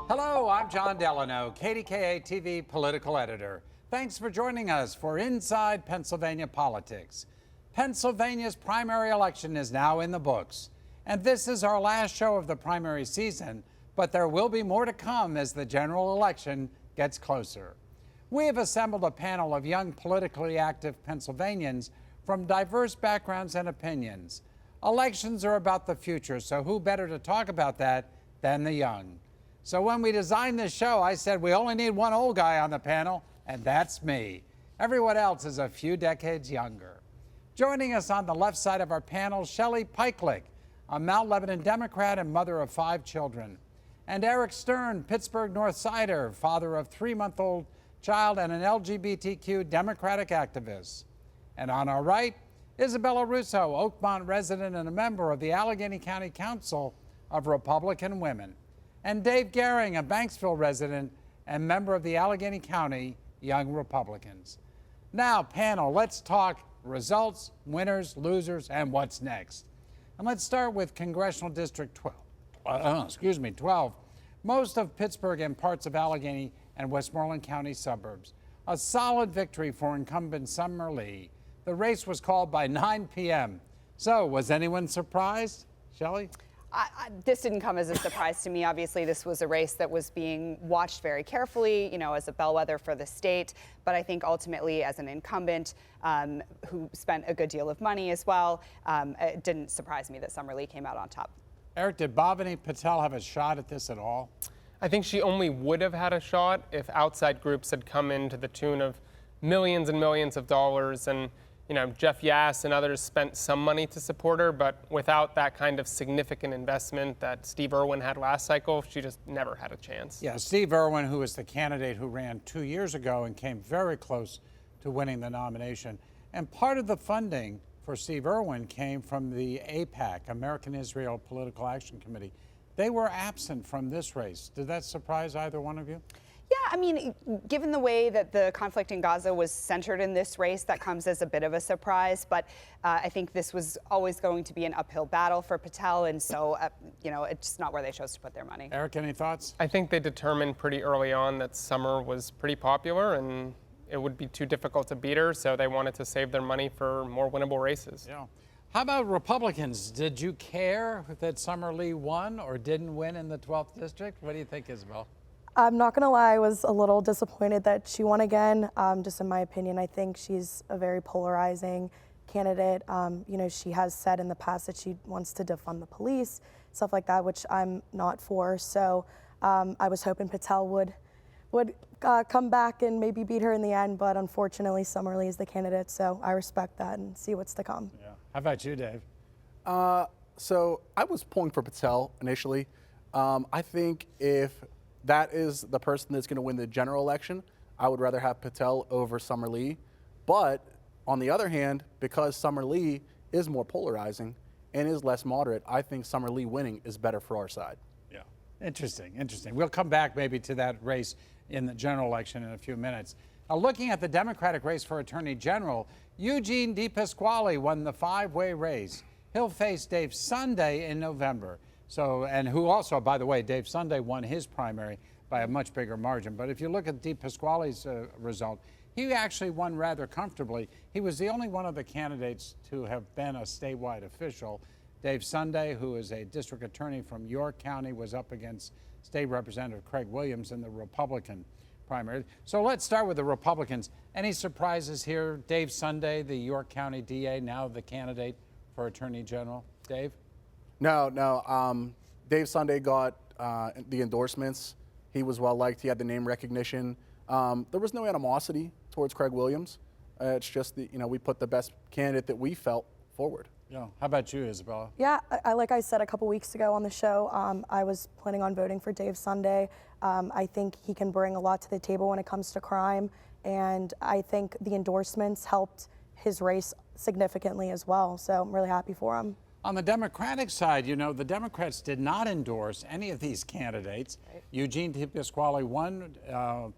Hello, I'm Jon Delano, KDKA-TV political editor. Thanks for joining us for Inside Pennsylvania Politics. Pennsylvania's primary election is now in the books, and this is our last show of the primary season, but there will be more to come as the general election gets closer. We have assembled a panel of young politically active Pennsylvanians from diverse backgrounds and opinions. Elections are about the future, so who better to talk about that than the young? So when we designed this show, I said we only need one old guy on the panel, and that's me. Everyone else is a few decades younger. Joining us on the left side of our panel, Shelley Pikelick, a Mount Lebanon Democrat and mother of 5 children. And Eric Stern, Pittsburgh North Sider, father of 3-month-old child and an LGBTQ Democratic activist. And on our right, Isabella Russo, Oakmont resident and a member of the Allegheny County Council of Republican Women. And Dave Gehring, a Banksville resident and member of the Allegheny County Young Republicans. Now, panel, let's talk results, winners, losers, and what's next. And let's start with Congressional District 12. Most of Pittsburgh and parts of Allegheny and Westmoreland County suburbs. A solid victory for incumbent Summer Lee. The race was called by 9 p.m. So, was anyone surprised? Shelley? This didn't come as a surprise to me. Obviously, this was a race that was being watched very carefully, as a bellwether for the state. But I think ultimately, as an incumbent who spent a good deal of money as well, it didn't surprise me that Summer Lee came out on top. Eric, did Bhavani Patel have a shot at this at all? I think she only would have had a shot if outside groups had come in to the tune of millions and millions of dollars. And Jeff Yass and others spent some money to support her, but without that kind of significant investment that Steve Irwin had last cycle, she just never had a chance. Yeah, Steve Irwin, who was the candidate who ran 2 years ago and came very close to winning the nomination. And part of the funding for Steve Irwin came from the AIPAC, American Israel Political Action Committee. They were absent from this race. Did that surprise either one of you? Yeah, I mean, given the way that the conflict in Gaza was centered in this race, that comes as a bit of a surprise. But I think this was always going to be an uphill battle for Patel. And so, it's just not where they chose to put their money. Eric, any thoughts? I think they determined pretty early on that Summer was pretty popular and it would be too difficult to beat her. So they wanted to save their money for more winnable races. Yeah. How about Republicans? Did you care that Summer Lee won or didn't win in the 12th district? What do you think, Isabel? I'm not going to lie, I was a little disappointed that she won again. Just in my opinion, I think she's a very polarizing candidate. She has said in the past that she wants to defund the police, stuff like that, which I'm not for. So I was hoping Patel would come back and maybe beat her in the end, but unfortunately Summer Lee is the candidate, so I respect that and see what's to come. Yeah. How about you, Dave? So I was pulling for Patel initially. I think if that is the person that's going to win the general election, I would rather have Patel over Summer Lee. But on the other hand, because Summer Lee is more polarizing and is less moderate, I think Summer Lee winning is better for our side. Yeah, interesting. We'll come back maybe to that race in the general election in a few minutes. Now, looking at the Democratic race for Attorney General, Eugene DePasquale won the 5-way race. He'll face Dave Sunday in November. And who also, by the way, Dave Sunday won his primary by a much bigger margin. But if you look at DePasquale's result, he actually won rather comfortably. He was the only one of the candidates to have been a statewide official. Dave Sunday, who is a district attorney from York County, was up against State Representative Craig Williams in the Republican primary. So let's start with the Republicans. Any surprises here? Dave Sunday, the York County DA, now the candidate for Attorney General. Dave? No. Dave Sunday got the endorsements. He was well liked. He had the name recognition. There was no animosity towards Craig Williams. It's just that we put the best candidate that we felt forward. Yeah. How about you, Isabella? Yeah, like I said a couple weeks ago on the show, I was planning on voting for Dave Sunday. I think he can bring a lot to the table when it comes to crime, and I think the endorsements helped his race significantly as well. So I'm really happy for him. On the Democratic side, the Democrats did not endorse any of these candidates. Right. Eugene DePasquale won. A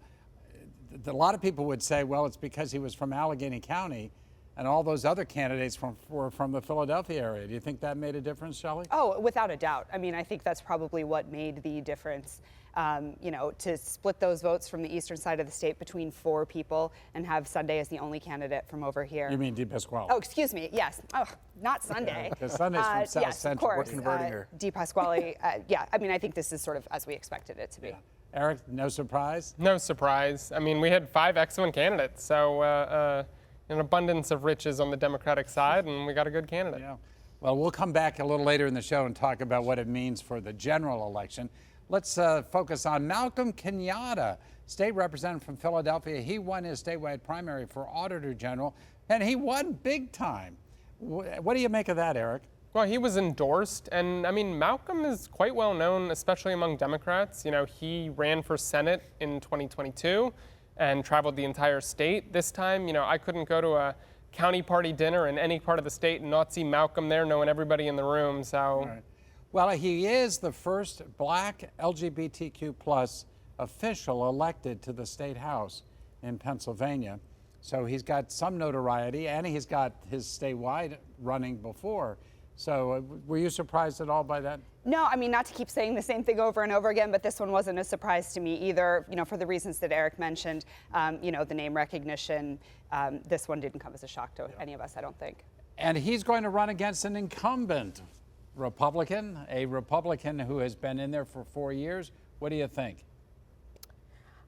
lot of people would say, well, it's because he was from Allegheny County. and all those other candidates were from the Philadelphia area. Do you think that made a difference, Shelley? Oh, without a doubt. I mean, I think that's probably what made the difference. To split those votes from the eastern side of the state between 4 people and have Sunday as the only candidate from over here. You mean DePasquale? Oh, excuse me. Yes. Oh, not Sunday. Because Sunday's from South yes, Central. Of course. We're converting her. DePasquale. Yeah. I mean, I think this is sort of as we expected it to be. Yeah. Eric, no surprise? No surprise. I mean, we had 5 excellent candidates, so an abundance of riches on the Democratic side, and we got a good candidate. Yeah. Well, we'll come back a little later in the show and talk about what it means for the general election. Let's focus on Malcolm Kenyatta, state representative from Philadelphia. He won his statewide primary for Auditor General, and he won big time. What do you make of that, Eric? Well, he was endorsed, and I mean, Malcolm is quite well known, especially among Democrats. You know, he ran for Senate in 2022 and traveled the entire state. This time, you know, I couldn't go to a county party dinner in any part of the state and not see Malcolm there, knowing everybody in the room. So. Right. Well, he is the first black LGBTQ plus official elected to the state house in Pennsylvania. So he's got some notoriety, and he's got his statewide running before. So were you surprised at all by that? No, I mean, not to keep saying the same thing over and over again, but this one wasn't a surprise to me either, you know, for the reasons that Eric mentioned, you know, the name recognition. This one didn't come as a shock to any of us, I don't think. And he's going to run against an incumbent Republican, a Republican who has been in there for 4 years. What do you think?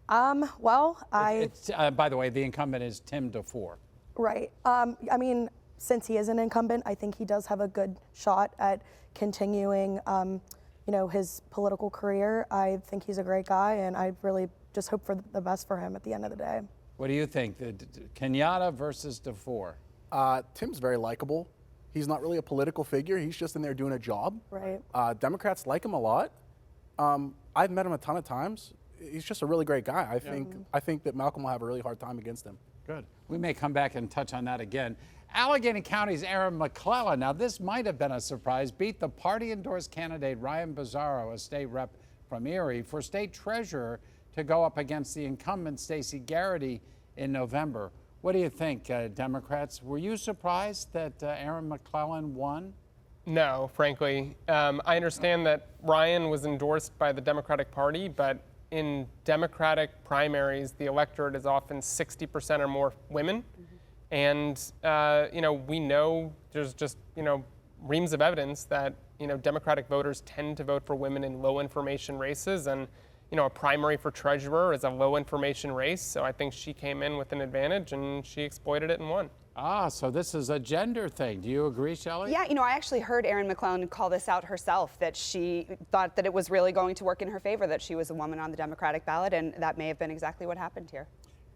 Well, by the way, the incumbent is Tim DeFore. right. I mean, since he is an incumbent, I think he does have a good shot at continuing, you know, his political career. I think he's a great guy, and I really just hope for the best for him at the end of the day. What do you think? Kenyatta versus DeFore? Tim's very likable. He's not really a political figure. He's just in there doing a job. Right. Democrats like him a lot. I've met him a ton of times. He's just a really great guy. I think that Malcolm will have a really hard time against him. Good. We may come back and touch on that again. Allegheny County's Aaron McClellan, now this might have been a surprise, beat the party-endorsed candidate Ryan Bizzarro, a state rep from Erie, for state treasurer to go up against the incumbent Stacey Garrity in November. What do you think, Democrats? Were you surprised that Aaron McClellan won? No, frankly. I understand that Ryan was endorsed by the Democratic Party, but in Democratic primaries, the electorate is often 60% or more women. And, you know, we know there's just, you know, reams of evidence that, you know, Democratic voters tend to vote for women in low information races. And, you know, a primary for treasurer is a low information race. So I think she came in with an advantage and she exploited it and won. Ah, so this is a gender thing. Do you agree, Shelley? Yeah, you know, I actually heard Erin McClellan call this out herself, that she thought that it was really going to work in her favor, that she was a woman on the Democratic ballot, and that may have been exactly what happened here.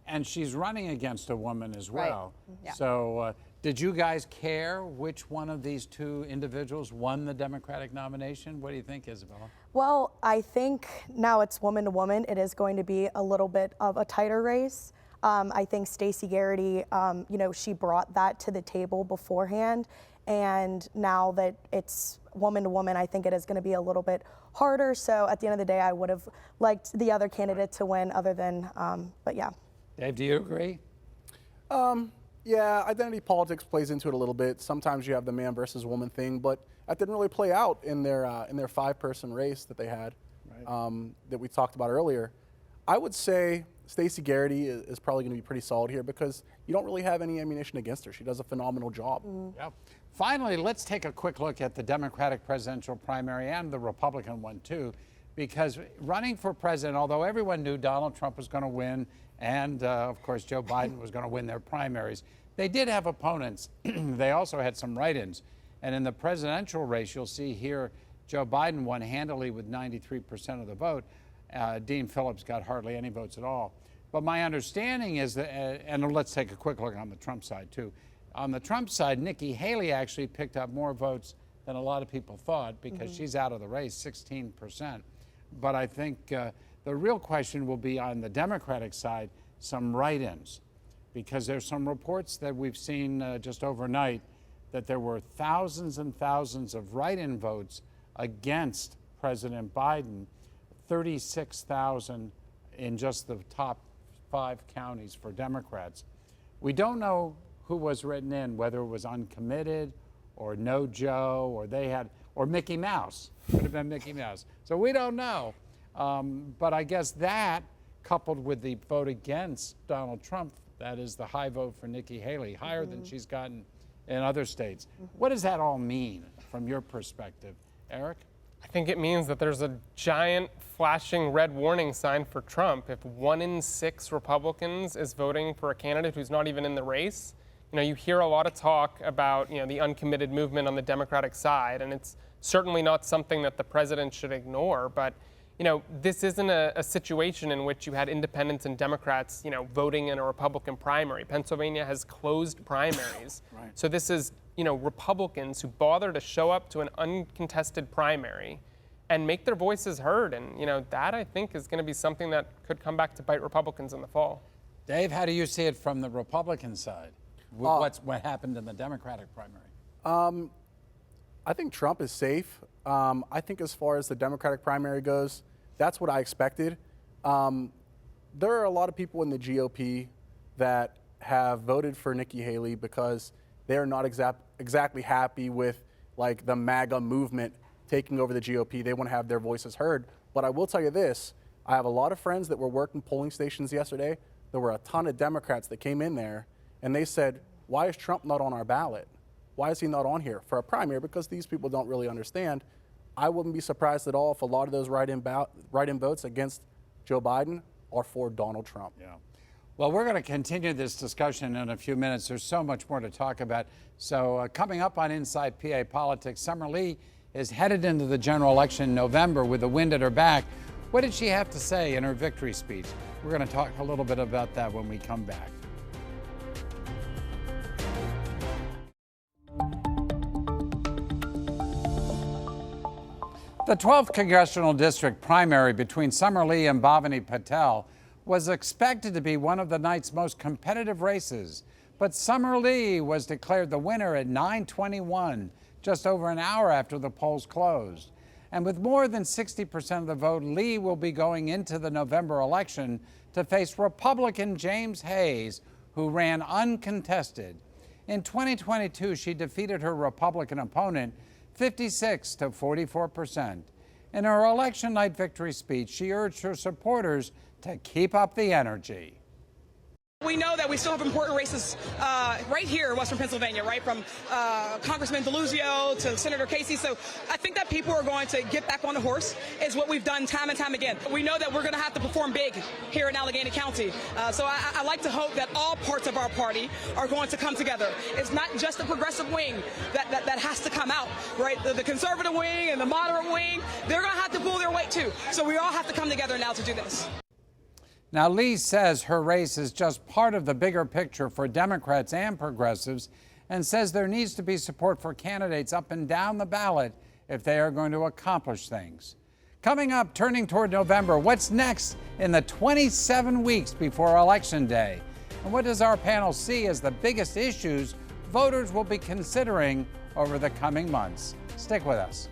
And she's running against a woman as well. Right. Yeah. So did you guys care which one of these two individuals won the Democratic nomination? What do you think, Isabella? Well, I think now it's woman to woman. It is going to be a little bit of a tighter race. I think Stacey Garrity, you know, she brought that to the table beforehand. And now that it's woman to woman, I think it is going to be a little bit harder. So at the end of the day, I would have liked the other candidate to win other than, but yeah. Dave, do you agree? Yeah, identity politics plays into it a little bit. Sometimes you have the man versus woman thing, but that didn't really play out in their 5-person race that they had, that we talked about earlier. I would say Stacey Garrity is probably going to be pretty solid here because you don't really have any ammunition against her. She does a phenomenal job. Yep. Finally, let's take a quick look at the Democratic presidential primary and the Republican one too, because running for president, although everyone knew Donald Trump was going to win and of course Joe Biden was going to win their primaries, they did have opponents. They also had some write-ins. And in the presidential race, you'll see here Joe Biden won handily with 93% of the vote. Dean Phillips got hardly any votes at all. But my understanding is that, and let's take a quick look on the Trump side too. On the Trump side, Nikki Haley actually picked up more votes than a lot of people thought because she's out of the race, 16%. But I think the real question will be on the Democratic side, some write-ins, because there's some reports that we've seen just overnight that there were thousands and thousands of write-in votes against President Biden, 36,000 in just the top 5 counties for Democrats. We don't know who was written in, whether it was uncommitted or no Joe, or Mickey Mouse. Could have been Mickey Mouse. So we don't know. But I guess that, coupled with the vote against Donald Trump, that is the high vote for Nikki Haley, higher than she's gotten in other states. What does that all mean from your perspective, Eric? I think it means that there's a giant flashing red warning sign for Trump. If 1 in 6 Republicans is voting for a candidate who's not even in the race, you hear a lot of talk about, the uncommitted movement on the Democratic side, and it's certainly not something that the president should ignore. But, this isn't a situation in which you had independents and Democrats, voting in a Republican primary. Pennsylvania has closed primaries. Right. So this is, Republicans who bother to show up to an uncontested primary and make their voices heard. And, that I think is going to be something that could come back to bite Republicans in the fall. Dave, how do you see it from the Republican side? What happened in the Democratic primary? I think Trump is safe. I think as far as the Democratic primary goes, that's what I expected. There are a lot of people in the GOP that have voted for Nikki Haley because they're not exactly happy with like the MAGA movement taking over the GOP. They want to have their voices heard. But I will tell you this, I have a lot of friends that were working polling stations yesterday. There were a ton of Democrats that came in there and they said, why is Trump not on our ballot? Why is he not on here for a primary? Because these people don't really understand. I wouldn't be surprised at all if a lot of those write-in votes against Joe Biden are for Donald Trump. Yeah. Well, we're going to continue this discussion in a few minutes. There's so much more to talk about. So coming up on Inside PA Politics, Summer Lee is headed into the general election in November with the wind at her back. What did she have to say in her victory speech? We're going to talk a little bit about that when we come back. The 12th Congressional District primary between Summer Lee and Bhavani Patel was expected to be one of the night's most competitive races, but Summer Lee was declared the winner at 9:21, just over an hour after the polls closed. And with more than 60% of the vote, Lee will be going into the November election to face Republican James Hayes, who ran uncontested. In 2022, she defeated her Republican opponent 56 to 44%. In her election night victory speech, she urged her supporters to keep up the energy. We know that we still have important races right here in Western Pennsylvania, right from Congressman DeLuzio to Senator Casey. So I think that people are going to get back on the horse is what we've done time and time again. We know that we're going to have to perform big here in Allegheny County. So I like to hope that all parts of our party are going to come together. It's not just the progressive wing that has to come out, right? The conservative wing and the moderate wing, they're going to have to pull their weight too. So we all have to come together now to do this. Now, Lee says her race is just part of the bigger picture for Democrats and progressives and says there needs to be support for candidates up and down the ballot if they are going to accomplish things. Coming up, turning toward November, what's next in the 27 weeks before Election Day? And what does our panel see as the biggest issues voters will be considering over the coming months? Stick with us.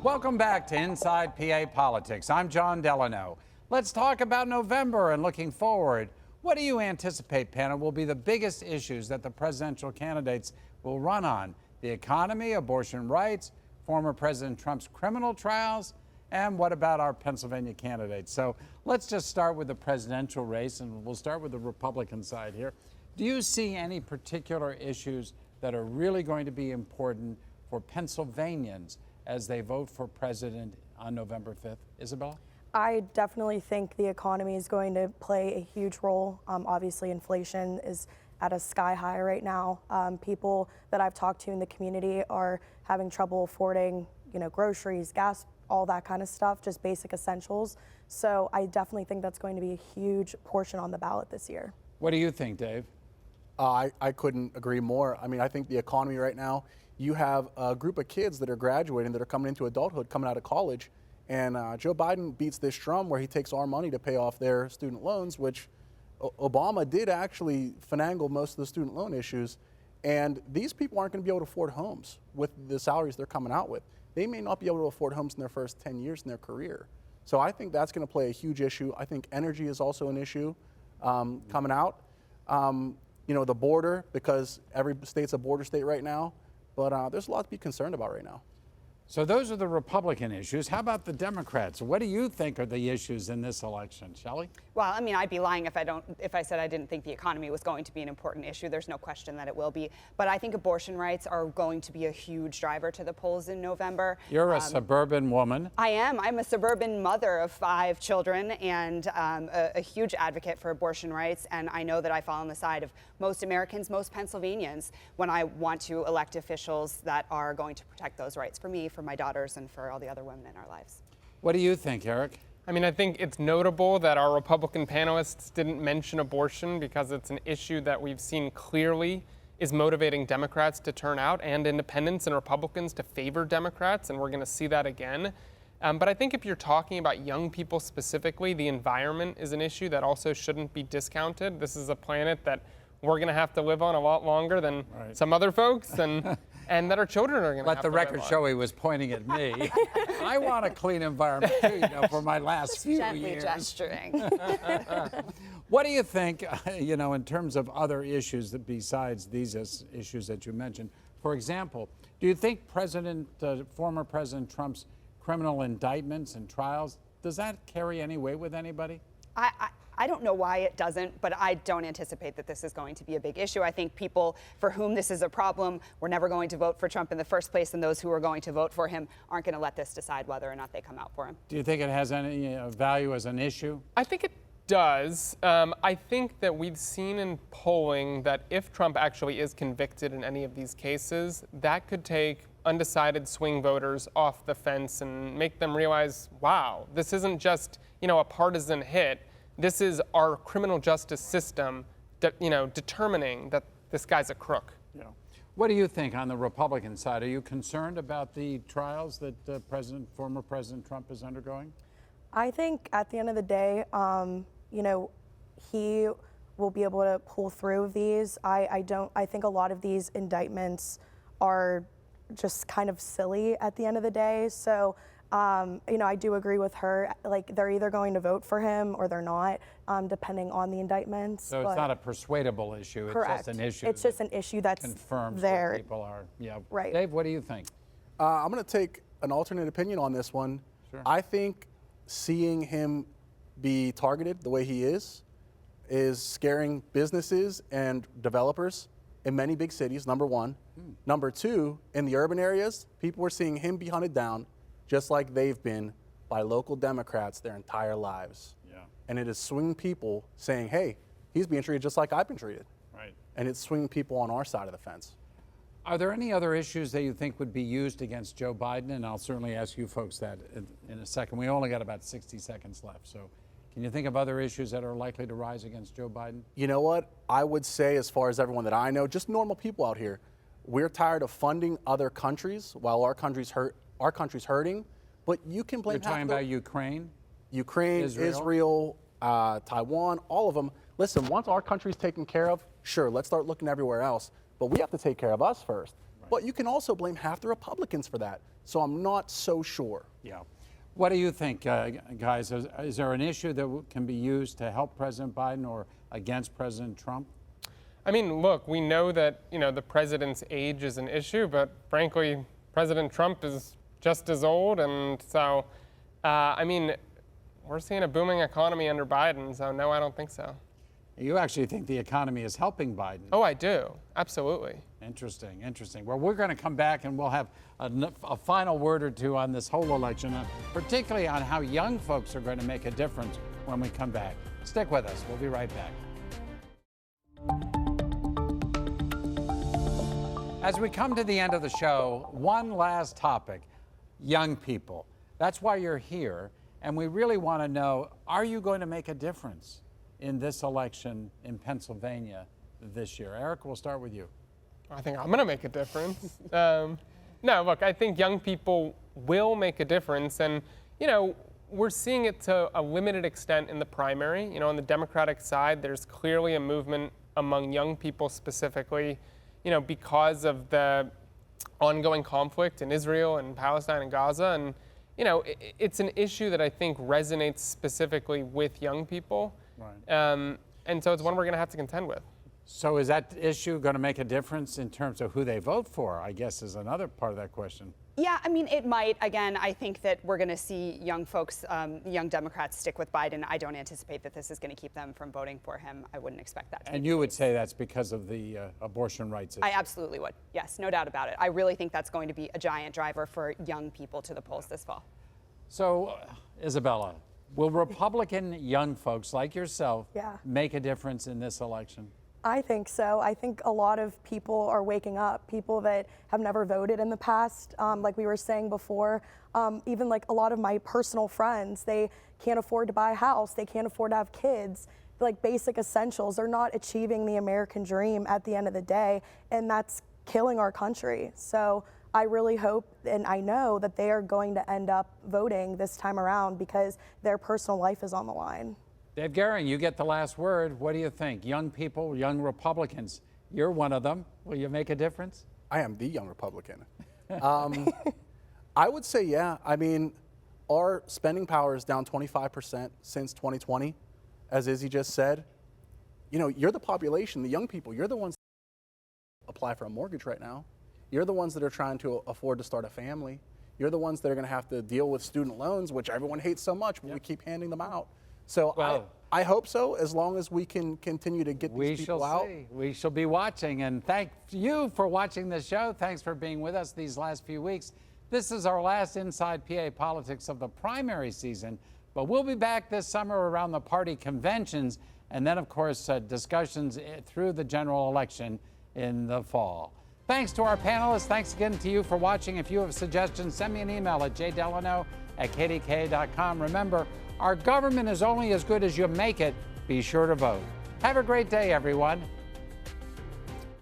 Welcome back to Inside PA Politics. I'm Jon Delano. Let's talk about November and looking forward. What do you anticipate, panel, will be the biggest issues that the presidential candidates will run on? The economy, abortion rights, former President Trump's criminal trials, and what about our Pennsylvania candidates? So let's just start with the presidential race, and we'll start with the Republican side here. Do you see any particular issues that are really going to be important for Pennsylvanians as they vote for president on November 5th? Isabella? I definitely think the economy is going to play a huge role. Obviously, inflation is at a sky high right now. People that I've talked to in the community are having trouble affording, groceries, gas, all that kind of stuff, just basic essentials. So I definitely think that's going to be a huge portion on the ballot this year. What do you think, Dave? I couldn't agree more. I mean, I think the economy right now, you have a group of kids that are graduating, that are coming into adulthood, coming out of college, and Joe Biden beats this drum where he takes our money to pay off their student loans, which Obama did actually finagle most of the student loan issues, and these people aren't going to be able to afford homes with the salaries they're coming out with. They may not be able to afford homes in their first 10 years in their career. So I think that's going to play a huge issue. I think energy is also an issue coming out. The border, because every state's a border state right now, but there's a lot to be concerned about right now. So those are the Republican issues. How about the Democrats? What do you think are the issues in this election, Shelley? Well, I mean, I'd be lying if I said I didn't think the economy was going to be an important issue. There's no question that it will be. But I think abortion rights are going to be a huge driver to the polls in November. You're a suburban woman. I am. I'm a suburban mother of 5 children and a huge advocate for abortion rights. And I know that I fall on the side of most Americans, most Pennsylvanians, when I want to elect officials that are going to protect those rights for me, for my daughters, and for all the other women in our lives. What do you think, Eric? I mean, I think it's notable that our Republican panelists didn't mention abortion because it's an issue that we've seen clearly is motivating Democrats to turn out and independents and Republicans to favor Democrats, and we're going to see that again. But I think if you're talking about young people specifically, the environment is an issue that also shouldn't be discounted. This is a planet that we're going to have to live on a lot longer than some other folks, and that our children are going to have Let the to record live on. show he was pointing at me. I want a clean environment too, for my last few Gently years. gesturing. What do you think, in terms of other issues that besides these issues that you mentioned? For example, do you think former President Trump's criminal indictments and trials, does that carry any weight with anybody? I don't know why it doesn't, but I don't anticipate that this is going to be a big issue. I think people for whom this is a problem were never going to vote for Trump in the first place, and those who are going to vote for him aren't going to let this decide whether or not they come out for him. Do you think it has any value as an issue? I think it does. I think that we've seen in polling that if Trump actually is convicted in any of these cases, that could take undecided swing voters off the fence and make them realize, wow, this isn't just, a partisan hit. This is our criminal justice system, determining that this guy's a crook. Yeah. What do you think on the Republican side? Are you concerned about the trials that former President Trump is undergoing? I think at the end of the day, he will be able to pull through these. I think a lot of these indictments are just kind of silly at the end of the day. So, I do agree with her. Like, they're either going to vote for him or they're not, depending on the indictments. So it's not a persuadable issue. Correct. It's just an issue. It's just an issue that's confirms there. what people are. Yeah. Right. Dave, what do you think? I'm going to take an alternate opinion on this one. Sure. I think seeing him be targeted the way he is scaring businesses and developers in many big cities, number one. Number two, in the urban areas, people are seeing him be hunted down just like they've been by local Democrats their entire lives. Yeah. And it is swinging people saying, hey, he's being treated just like I've been treated. Right. And it's swinging people on our side of the fence. Are there any other issues that you think would be used against Joe Biden? And I'll certainly ask you folks that in a second. We only got about 60 seconds left. So can you think of other issues that are likely to rise against Joe Biden? You know what? I would say, as far as everyone that I know, just normal people out here, we're tired of funding other countries while our country's hurting. But you can blame. You're talking about Ukraine? Ukraine, Israel, Taiwan, all of them. Listen, once our country's taken care of, sure, let's start looking everywhere else. But we have to take care of us first. Right. But you can also blame half the Republicans for that. So I'm not so sure. Yeah. What do you think, guys? Is there an issue that can be used to help President Biden or against President Trump? I mean, look, we know that, the president's age is an issue, but frankly, President Trump is just as old. And so, we're seeing a booming economy under Biden. So no, I don't think so. You actually think the economy is helping Biden? Oh, I do. Absolutely. Interesting, interesting. Well, we're going to come back and we'll have a final word or two on this whole election, particularly on how young folks are going to make a difference when we come back. Stick with us. We'll be right back. As we come to the end of the show, one last topic, young people. That's why you're here, and we really want to know, are you going to make a difference in this election in Pennsylvania this year? Eric, we'll start with you. I think I'm going to make a difference. No, look, I think young people will make a difference. And, we're seeing it to a limited extent in the primary. On the Democratic side, there's clearly a movement among young people specifically, because of the ongoing conflict in Israel and Palestine and Gaza. And, it's an issue that I think resonates specifically with young people. Right. And so it's one we're going to have to contend with. So is that issue going to make a difference in terms of who they vote for, I guess, is another part of that question. Yeah, I mean, it might. Again, I think that we're going to see young folks, young Democrats stick with Biden. I don't anticipate that this is going to keep them from voting for him. I wouldn't expect that to be And you would say that's because of the abortion rights issue? I absolutely would. Yes, no doubt about it. I really think that's going to be a giant driver for young people to the polls this fall. So, Isabella, will Republican young folks like yourself make a difference in this election? I think so. I think a lot of people are waking up, people that have never voted in the past. Like we were saying before, even like a lot of my personal friends, they can't afford to buy a house, they can't afford to have kids, like basic essentials. They're not achieving the American dream at the end of the day, and that's killing our country. So I really hope and I know that they are going to end up voting this time around because their personal life is on the line. Dave Gehring, you get the last word. What do you think? Young people, young Republicans, you're one of them. Will you make a difference? I am the young Republican. I would say, yeah. I mean, our spending power is down 25% since 2020, as Izzy just said. You're the population, the young people. You're the ones that apply for a mortgage right now. You're the ones that are trying to afford to start a family. You're the ones that are going to have to deal with student loans, which everyone hates so much, but we keep handing them out. So I hope so, as long as we can continue to get these people out. We shall be watching, and thank you for watching the show. Thanks for being with us these last few weeks. This is our last Inside PA Politics of the primary season, but we'll be back this summer around the party conventions, and then, of course, discussions through the general election in the fall. Thanks to our panelists. Thanks again to you for watching. If you have suggestions, send me an email at jdelano@kdka.com. Remember, our government is only as good as you make it. Be sure to vote. Have a great day, everyone.